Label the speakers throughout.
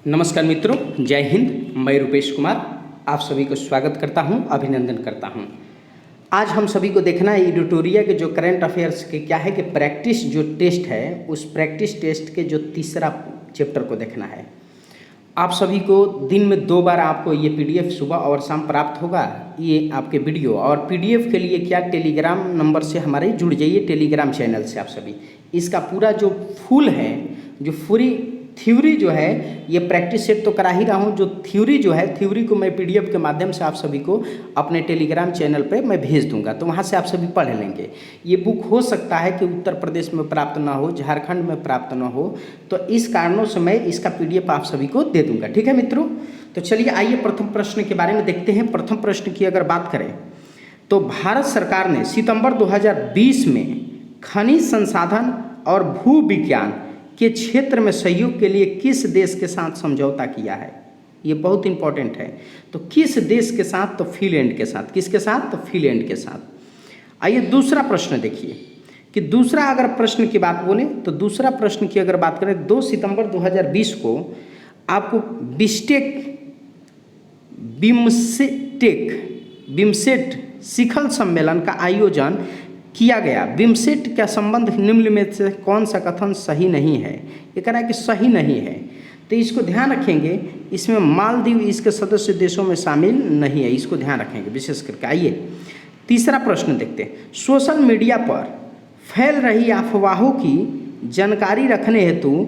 Speaker 1: नमस्कार मित्रों, जय हिंद। मैं रूपेश कुमार आप सभी को स्वागत करता हूं, अभिनंदन करता हूं। आज हम सभी को देखना है एडिटोरिया के जो करंट अफेयर्स के क्या है कि प्रैक्टिस जो टेस्ट है, उस प्रैक्टिस टेस्ट के जो तीसरा चैप्टर को देखना है। आप सभी को दिन में 2 बार आपको ये पीडीएफ सुबह और शाम प्राप्त होगा, ये आपके वीडियो। और पीडीएफ के लिए क्या, टेलीग्राम नंबर से हमारे जुड़ जाइए, टेलीग्राम चैनल से आप सभी। इसका पूरा जो फुल है, जो पूरी थ्योरी जो है, ये प्रैक्टिस सेट तो करा ही रहा हूँ, जो थ्योरी जो है, थ्योरी को मैं पीडीएफ के माध्यम से आप सभी को अपने टेलीग्राम चैनल पे मैं भेज दूंगा, तो वहाँ से आप सभी पढ़ लेंगे। ये बुक हो सकता है कि उत्तर प्रदेश में प्राप्त ना हो, झारखंड में प्राप्त ना हो, तो इस कारणों से मैं इसका पीडीएफ आप सभी को दे दूंगा। ठीक है मित्रों, तो चलिए आइए प्रथम प्रश्न के बारे में देखते हैं। प्रथम प्रश्न की अगर बात करें तो भारत सरकार ने सितंबर 2020 में खनिज संसाधन और भू विज्ञान के क्षेत्र में सहयोग के लिए किस देश के साथ समझौता किया है? ये बहुत इंपॉर्टेंट है। तो किस देश के साथ? तो फिनलैंड के साथ। किसके साथ? तो फिनलैंड के साथ। आइए दूसरा प्रश्न देखिए कि दूसरा अगर प्रश्न की बात बोले तो दूसरा प्रश्न की अगर बात करें, 2 सितंबर 2020 को आपको बिम्स्टेक शिखर सम्मेलन का आयोजन किया गया। बिम्स्टेक का संबंध निम्न में से कौन सा कथन सही नहीं है? ये कह रहा है कि सही नहीं है, तो इसको ध्यान रखेंगे। इसमें मालदीव इसके सदस्य देशों में शामिल नहीं है, इसको ध्यान रखेंगे विशेष करके। आइए तीसरा प्रश्न देखते हैं। सोशल मीडिया पर फैल रही अफवाहों की जानकारी रखने हेतु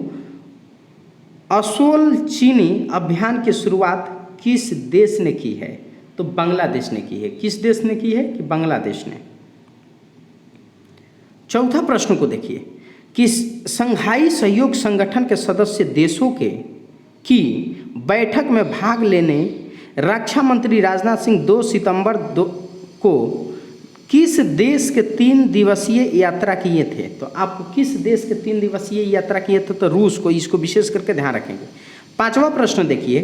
Speaker 1: असोल चीनी अभियान की शुरुआत किस देश ने की है? तो बांग्लादेश ने की है। किस देश ने की है? कि बांग्लादेश ने। चौथा प्रश्न को देखिए कि संघाई सहयोग संगठन के सदस्य देशों की बैठक में भाग लेने रक्षा मंत्री राजनाथ सिंह 2 सितंबर को किस देश के 3 दिवसीय यात्रा किए थे? तो आप किस देश के 3 दिवसीय यात्रा किए थे? तो रूस को। इसको विशेष करके ध्यान रखेंगे। पांचवा प्रश्न देखिए,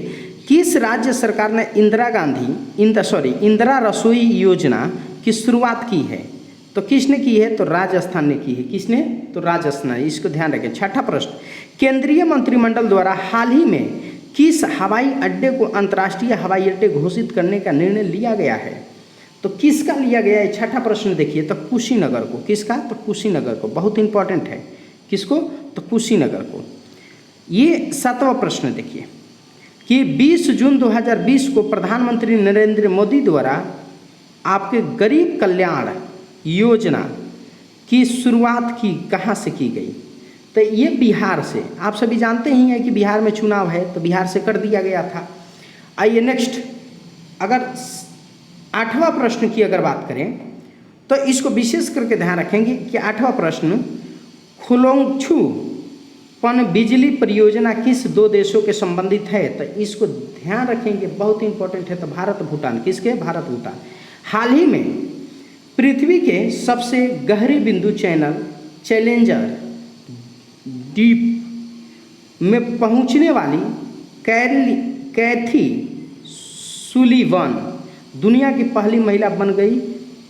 Speaker 1: किस राज्य सरकार ने इंदिरा रसोई योजना की शुरुआत की है? तो किसने की है? तो राजस्थान ने की है। किसने? तो राजस्थान। इसको ध्यान रखें। छठा प्रश्न, केंद्रीय मंत्रिमंडल द्वारा हाल ही में किस हवाई अड्डे को अंतर्राष्ट्रीय हवाई अड्डे घोषित करने का निर्णय लिया गया है? तो किसका लिया गया है? छठा प्रश्न देखिए, तो कुशीनगर को। किसका? तो कुशीनगर को। बहुत इंपॉर्टेंट है। किसको? तो कुशीनगर को। ये 7वां प्रश्न देखिए कि 20 जून 2020 को प्रधानमंत्री नरेंद्र मोदी द्वारा आपके गरीब कल्याण योजना की शुरुआत कहाँ से की गई? तो ये बिहार से। आप सभी जानते ही हैं कि बिहार में चुनाव है, तो बिहार से कर दिया गया था। आइए नेक्स्ट, अगर 8वां प्रश्न की अगर बात करें तो इसको विशेष करके ध्यान रखेंगे कि 8वां प्रश्न, खुलोंगछू पन बिजली परियोजना किस 2 देशों के संबंधित है? तो इसको ध्यान रखेंगे, बहुत इंपॉर्टेंट है। तो भारत भूटान। किसके? भारत भूटान। हाल ही में पृथ्वी के सबसे गहरी बिंदु चैलेंजर डीप में पहुंचने वाली कैथी सुलीवन दुनिया की पहली महिला बन गई।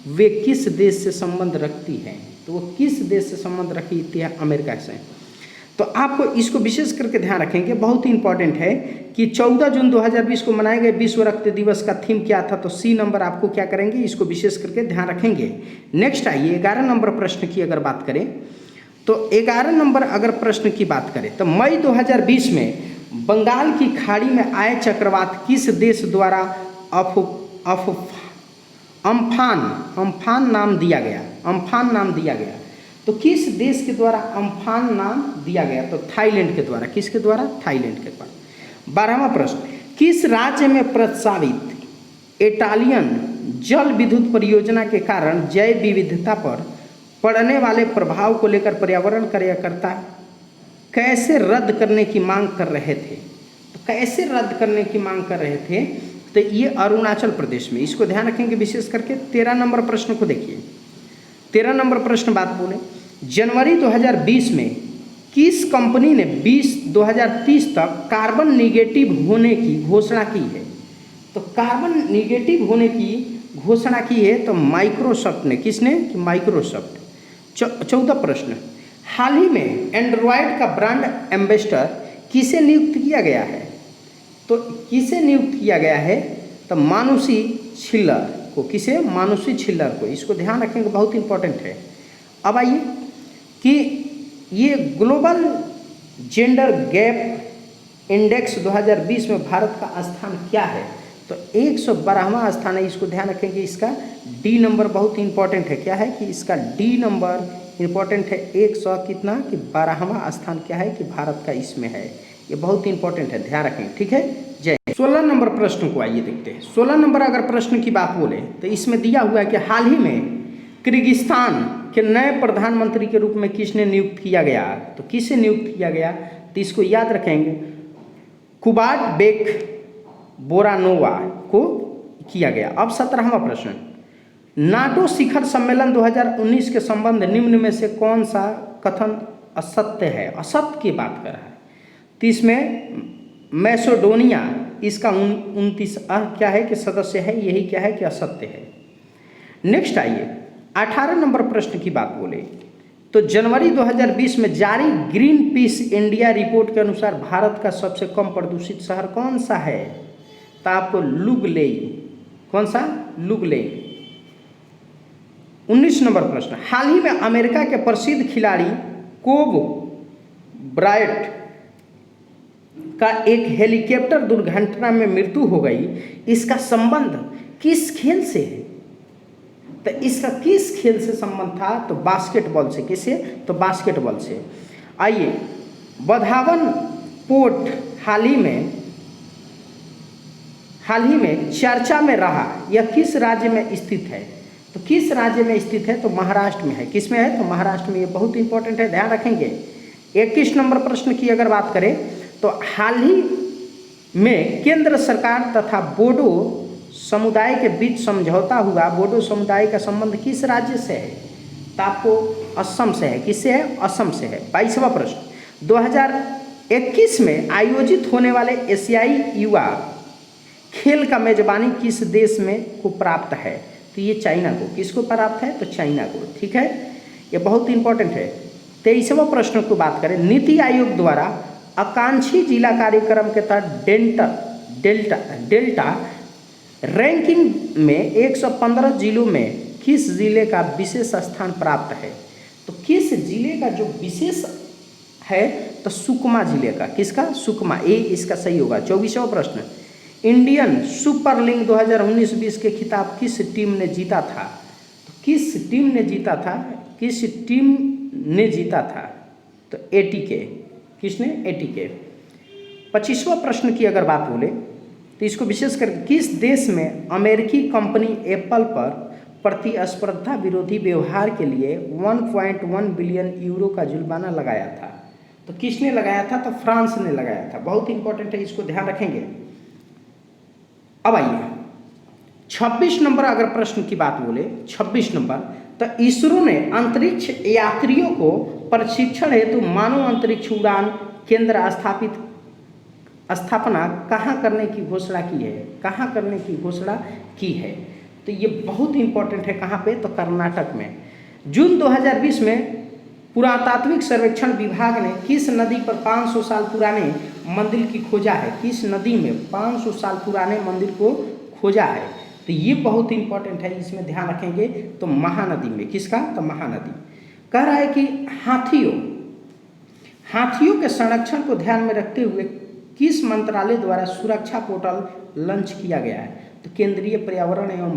Speaker 1: वे किस देश से संबंध रखती है? तो वो किस देश से संबंध रखती है? अमेरिका से। तो आपको इसको विशेष करके ध्यान रखेंगे, बहुत ही इंपॉर्टेंट है कि 14 जून 2020 को मनाए गए विश्व रक्त दिवस का थीम क्या था? तो सी नंबर आपको क्या करेंगे, इसको विशेष करके ध्यान रखेंगे। नेक्स्ट आइए 11 नंबर प्रश्न की अगर बात करें तो 11 नंबर अगर प्रश्न की बात करें तो मई 2020 में बंगाल की खाड़ी में आए चक्रवात किस देश द्वारा अम्फान नाम दिया गया? अम्फान नाम दिया गया। तो किस देश के द्वारा अम्फान नाम दिया गया? तो थाईलैंड के द्वारा। किसके द्वारा? थाईलैंड के द्वारा। 12वां प्रश्न, किस राज्य में प्रस्तावित इटालियन जल विद्युत परियोजना के कारण जैव विविधता पर पड़ने वाले प्रभाव को लेकर पर्यावरण कार्यकर्ता कैसे रद्द करने की मांग कर रहे थे? तो कैसे रद्द करने की मांग कर रहे थे? तो ये अरुणाचल प्रदेश में। इसको ध्यान रखेंगे विशेष करके। 13 नंबर प्रश्न को देखिए। 13 नंबर प्रश्न बात बोले, जनवरी 2020 में किस कंपनी ने 2030 तक कार्बन निगेटिव होने की घोषणा की है? तो कार्बन निगेटिव होने की घोषणा की है तो माइक्रोसॉफ्ट ने। किसने? कि माइक्रोसॉफ्ट। 14 प्रश्न, हाल ही में एंड्रॉयड का ब्रांड एम्बेसडर किसे नियुक्त किया गया है? तो किसे नियुक्त किया गया है? तो मानुषी छिल्लर को। किसे? मानुषी छिल्लर को। इसको ध्यान रखेंगे, बहुत इंपॉर्टेंट है। अब आइए कि ये ग्लोबल जेंडर गैप इंडेक्स 2020 में भारत का स्थान क्या है? तो 112वां स्थान है। इसको ध्यान रखेंगे। इसका डी नंबर बहुत इंपॉर्टेंट है। क्या है कि इसका डी नंबर इंपॉर्टेंट है। 100 कितना कि 12वां स्थान क्या है कि भारत का इसमें है। ये बहुत इंपॉर्टेंट है, ध्यान रखेंगे। ठीक है, जय। 16 नंबर प्रश्न को आइए देखते हैं। 16 नंबर अगर प्रश्न की बात बोले तो इसमें दिया हुआ है कि हाल ही में किर्गिस्तान के नए प्रधानमंत्री के रूप में किसने नियुक्त किया गया? तो किसे नियुक्त किया गया? तो इसको याद रखेंगे, कुबाटबेक बोरानोवा को किया गया। अब 17वां प्रश्न, नाटो शिखर सम्मेलन 2019 के संबंध निम्न में से कौन सा कथन असत्य है? असत्य की बात कर रहा है। तो इसमें मैसेडोनिया इसका 29 क्या है कि सदस्य है, यही क्या है कि असत्य है। नेक्स्ट आइए 18 नंबर प्रश्न की बात बोले तो जनवरी 2020 में जारी ग्रीन पीस इंडिया रिपोर्ट के अनुसार भारत का सबसे कम प्रदूषित शहर कौन सा है? तो आपको लुगलेई। कौन सा? लुगलेई। 19 नंबर प्रश्न, हाल ही में अमेरिका के प्रसिद्ध खिलाड़ी कोब ब्रायट का एक हेलीकॉप्टर दुर्घटना में मृत्यु हो गई। इसका संबंध किस खेल से है? तो इसका किस खेल से संबंध था? तो बास्केटबॉल से। किसे? तो बास्केटबॉल से। आइए, बधावन पोर्ट हाल ही में चर्चा में रहा, यह किस राज्य में स्थित है? तो किस राज्य में स्थित है? तो महाराष्ट्र में है। किस में है? तो महाराष्ट्र में। ये बहुत इंपॉर्टेंट है, ध्यान रखेंगे। 21 नंबर प्रश्न की अगर बात करें तो हाल ही में केंद्र सरकार तथा बोडो समुदाय के बीच समझौता हुआ। बोडो समुदाय का संबंध किस राज्य से है? तो आपको असम से है। किससे है? असम से है। 22वां प्रश्न, 2021 में आयोजित होने वाले एशियाई युवा खेल का मेजबानी किस देश में को प्राप्त है? तो ये चाइना को। किसको प्राप्त है? तो चाइना को। ठीक है, ये बहुत इंपॉर्टेंट है। 23वां प्रश्न को बात करें, नीति आयोग द्वारा आकांक्षी जिला कार्यक्रम के तहत डेल्टा रैंकिंग में 115 जिलों में किस जिले का विशेष स्थान प्राप्त है? तो किस जिले का जो विशेष है? तो सुकमा जिले का। किसका? सुकमा। ए इसका सही होगा। 24वां प्रश्न, इंडियन सुपर लीग 2019-20 के खिताब किस टीम ने जीता था? तो किस टीम ने जीता था? किस टीम ने जीता था? तो एटीके। किसने? एटीके। 25वां प्रश्न की अगर बात बोले तो इसको विशेष कर किस देश में अमेरिकी कंपनी एप्पल पर प्रतिस्पर्धा विरोधी व्यवहार के लिए 1.1 बिलियन यूरो का जुर्माना लगाया था? तो किसने लगाया था? तो फ्रांस ने लगाया था। बहुत इंपॉर्टेंट है, इसको ध्यान रखेंगे। अब आइए 26 नंबर अगर प्रश्न की बात बोले, 26 नंबर, तो इसरो ने अंतरिक्ष यात्रियों को प्रशिक्षण हेतु मानव अंतरिक्ष उड़ान केंद्र स्थापना कहाँ करने की घोषणा की है? कहाँ करने की घोषणा की है? तो ये बहुत इंपॉर्टेंट है। कहाँ पे? तो कर्नाटक में। जून 2020 में पुरातात्विक सर्वेक्षण विभाग ने किस नदी पर 500 साल पुराने मंदिर की खोजा है? किस नदी में 500 साल पुराने मंदिर को खोजा है? तो ये बहुत इंपॉर्टेंट है, इसमें ध्यान रखेंगे। तो महानदी में। किसका? तो महानदी। कह रहा है कि हाथियों के संरक्षण को ध्यान में रखते हुए किस मंत्रालय द्वारा सुरक्षा पोर्टल लॉन्च किया गया है? तो केंद्रीय पर्यावरण एवं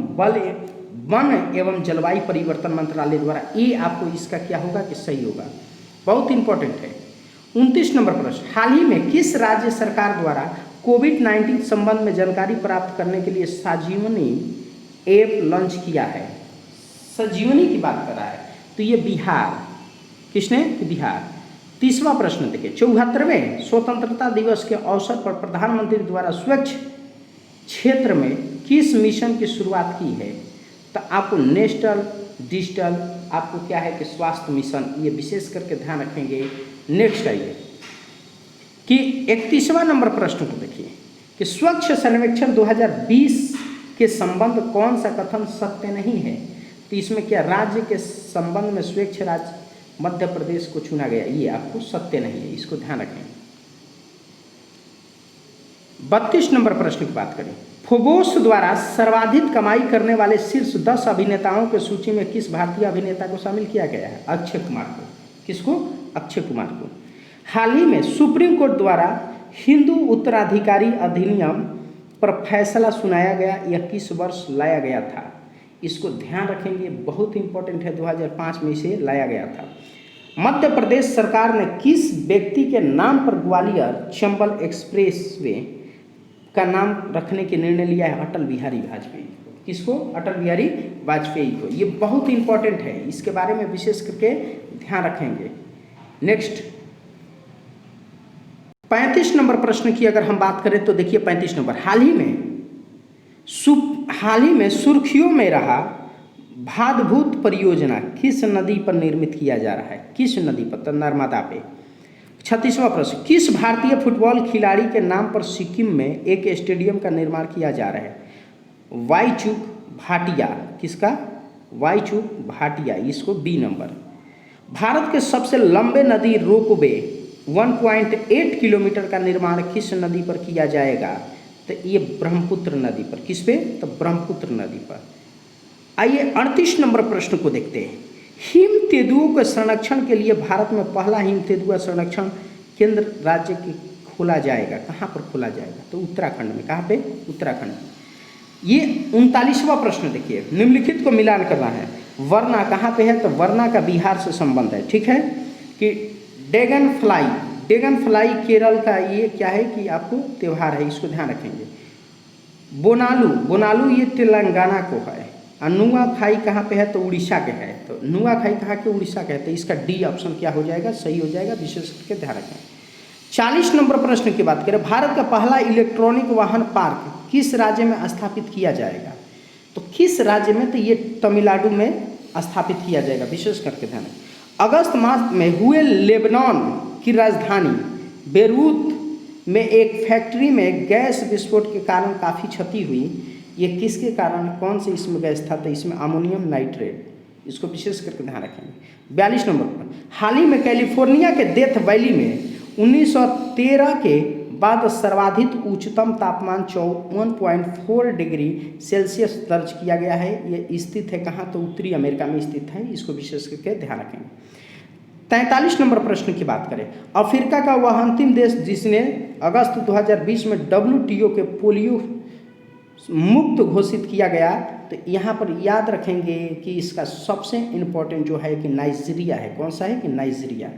Speaker 1: वन एवं जलवायु परिवर्तन मंत्रालय द्वारा। ये आपको इसका क्या होगा कि सही होगा। बहुत इंपॉर्टेंट है। 29 नंबर प्रश्न, हाल ही में किस राज्य सरकार द्वारा कोविड-19 संबंध में जानकारी प्राप्त करने के लिए संजीवनी ऐप लॉन्च किया है? संजीवनी की बात कर रहा है, तो ये बिहार। किसने? बिहार। 30वां प्रश्न देखिए, 74वें स्वतंत्रता दिवस के अवसर पर प्रधानमंत्री द्वारा स्वच्छ क्षेत्र में किस मिशन की शुरुआत की है? तो आपको नेशनल डिजिटल आपको क्या है कि स्वास्थ्य मिशन, ये विशेष करके ध्यान रखेंगे। नेक्स्ट आइए कि 31वां नंबर प्रश्न को देखिए कि स्वच्छ सर्वेक्षण 2020 के संबंध कौन सा कथन सत्य नहीं है? तो इसमें क्या राज्य के संबंध में स्वच्छ राज्य मध्य प्रदेश को चुना गया, ये आपको सत्य नहीं है, इसको ध्यान रखें। 32 नंबर प्रश्न की बात करें, फोर्ब्स द्वारा सर्वाधिक कमाई करने वाले शीर्ष 10 अभिनेताओं की सूची में किस भारतीय अभिनेता को शामिल किया गया है? अक्षय कुमार को। किसको? अक्षय कुमार को। हाल ही में सुप्रीम कोर्ट द्वारा हिंदू उत्तराधिकारी अधिनियम पर फैसला सुनाया गया, यह किस वर्ष लाया गया था? इसको ध्यान रखेंगे, बहुत इंपॉर्टेंट है, 2005 में इसे लाया गया था। मध्य प्रदेश सरकार ने किस व्यक्ति के नाम पर ग्वालियर चंबल एक्सप्रेसवे का नाम रखने के निर्णय लिया है? अटल बिहारी वाजपेयी को। किसको? अटल बिहारी वाजपेयी को। ये बहुत इंपॉर्टेंट है, इसके बारे में विशेष करके ध्यान रखेंगे। नेक्स्ट 35 नंबर प्रश्न की अगर हम बात करें तो देखिए 35 नंबर, हाल ही में सुर्खियों में रहा भादभूत परियोजना किस नदी पर निर्मित किया जा रहा है? किस नदी पर? तो नर्मदा पे। 36वां प्रश्न, किस भारतीय फुटबॉल खिलाड़ी के नाम पर सिक्किम में एक स्टेडियम का निर्माण किया जा रहा है? वाईचुक भाटिया। किसका? वाईचुक भाटिया। इसको बी नंबर। भारत के सबसे लंबे नदी रोपवे 1.8 किलोमीटर का निर्माण किस नदी पर किया जाएगा? तो ये ब्रह्मपुत्र नदी पर। किस पे? तो ब्रह्मपुत्र नदी पर। आइए 38 नंबर प्रश्न को देखते हैं। हिम तेंदुओं के संरक्षण के लिए भारत में पहला हिम तेंदुआ संरक्षण केंद्र राज्य के खोला जाएगा। कहाँ पर खोला जाएगा? तो उत्तराखंड में। कहाँ पे? उत्तराखंड में। ये 39वां प्रश्न देखिए, निम्नलिखित को मिलान करना है। वरना कहाँ पे है? तो वरना का बिहार से संबंध है। ठीक है कि ड्रैगन फ्लाई केरल का ये क्या है कि आपको त्यौहार है, इसको ध्यान रखेंगे। बोनालू ये तेलंगाना को है। और नुआखाई कहाँ पे है? तो उड़ीसा के है। तो नुआखाई कहाँ के? उड़ीसा के है। तो इसका डी ऑप्शन क्या हो जाएगा? सही हो जाएगा, विशेष करके ध्यान रखें। 40 नंबर प्रश्न की बात करें, भारत का पहला इलेक्ट्रॉनिक वाहन पार्क किस राज्य में स्थापित किया जाएगा? तो किस राज्य में? तो ये तमिलनाडु में स्थापित किया जाएगा, विशेष करके ध्यान रखें। अगस्त मास में हुए लेबनान की राजधानी बेरूत में एक फैक्ट्री में गैस विस्फोट के कारण काफ़ी क्षति हुई, ये किसके कारण? कौन से इसमें गैस था? तो इसमें अमोनियम नाइट्रेट। इसको विशेष करके ध्यान रखेंगे। 42 नंबर पर, हाल ही में कैलिफोर्निया के डेथ वैली में 1913 के बाद सर्वाधिक उच्चतम तापमान 54.4 डिग्री सेल्सियस दर्ज किया गया है। ये स्थित है कहाँ? तो उत्तरी अमेरिका में स्थित है, इसको विशेष करके ध्यान रखेंगे। 43 नंबर प्रश्न की बात करें, अफ्रीका का वह अंतिम देश जिसने अगस्त 2020 में WTO के पोलियो मुक्त घोषित किया गया, तो यहाँ पर याद रखेंगे कि इसका सबसे इम्पोर्टेंट जो है कि नाइजीरिया है। कौन सा है? कि नाइजीरिया।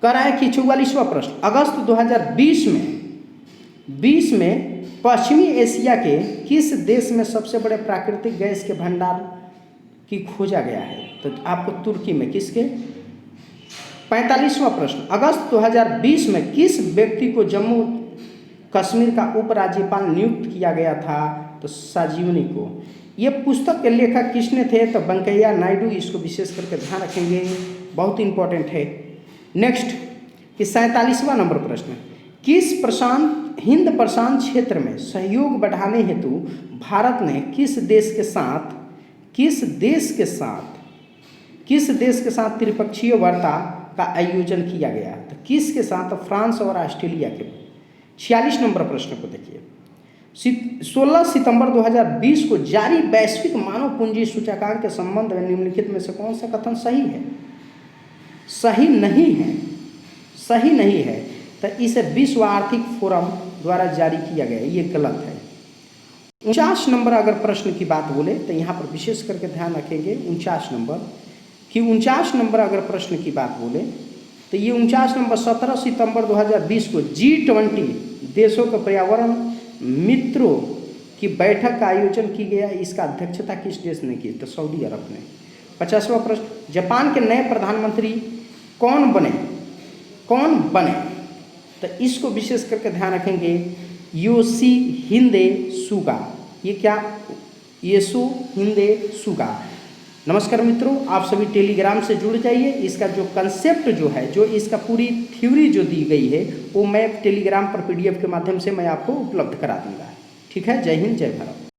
Speaker 1: कह रहा है कि 44वां प्रश्न, अगस्त 2020 में पश्चिमी एशिया के किस देश में सबसे बड़े प्राकृतिक गैस के भंडार की खोजा गया है? तो आपको तुर्की में। किसके? 45वां प्रश्न, अगस्त 2020 में किस व्यक्ति को जम्मू कश्मीर का उपराज्यपाल नियुक्त किया गया था? तो संजीवनी को। ये पुस्तक के लेखक किसने थे? तो वेंकैया नायडू। इसको विशेष करके ध्यान रखेंगे, बहुत इंपॉर्टेंट है। नेक्स्ट कि 47वां नंबर प्रश्न, हिंद प्रशांत क्षेत्र में सहयोग बढ़ाने हेतु भारत ने किस देश के साथ त्रिपक्षीय वार्ता का आयोजन किया गया? तो किसके साथ? तो फ्रांस और ऑस्ट्रेलिया के। 46 नंबर प्रश्न को देखिए, 16 सितंबर 2020 को जारी वैश्विक मानव पूंजी सूचकांक के संबंध में निम्नलिखित में से कौन सा कथन सही है? सही नहीं है। तो इसे विश्व आर्थिक फोरम द्वारा जारी किया गया, ये गलत है। 49 नंबर अगर प्रश्न की बात बोले तो यहाँ पर विशेष करके ध्यान रखेंगे 49 नंबर अगर प्रश्न की बात बोले तो ये 49 नंबर 17 सितंबर 2020 को G20 देशों के पर्यावरण मित्रों की बैठक का आयोजन की गया। इसका अध्यक्षता किस देश ने की? तो सऊदी अरब ने। 50वां प्रश्न, जापान के नए प्रधानमंत्री कौन बने? तो इसको विशेष करके ध्यान रखेंगे, योशिहिदे सुगा। ये क्या? Yoshihide Suga. नमस्कार मित्रों, आप सभी टेलीग्राम से जुड़ जाइए। इसका जो कंसेप्ट जो है, जो इसका पूरी थ्योरी जो दी गई है, वो मैं टेलीग्राम पर PDF के माध्यम से मैं आपको उपलब्ध करा दूंगा। ठीक है, जय हिंद, जय भारत।